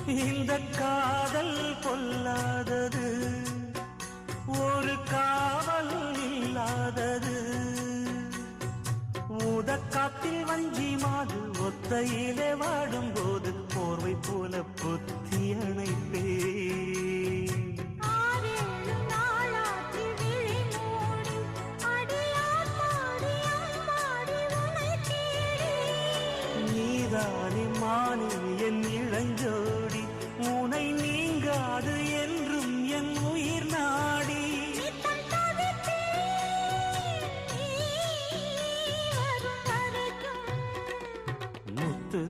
இந்த காதல் பொல்லாதது, ஒரு காவல் இல்லாதது. ஊதக்காத்தில் வஞ்சி மாது ஒத்தையிலே வாடும் போது போர்வை போல பொத்தி அணைப்பே. நீதானே மானே என் இளஞ்சோடி, உனை நீங்காது என்றும் என் உயிர்.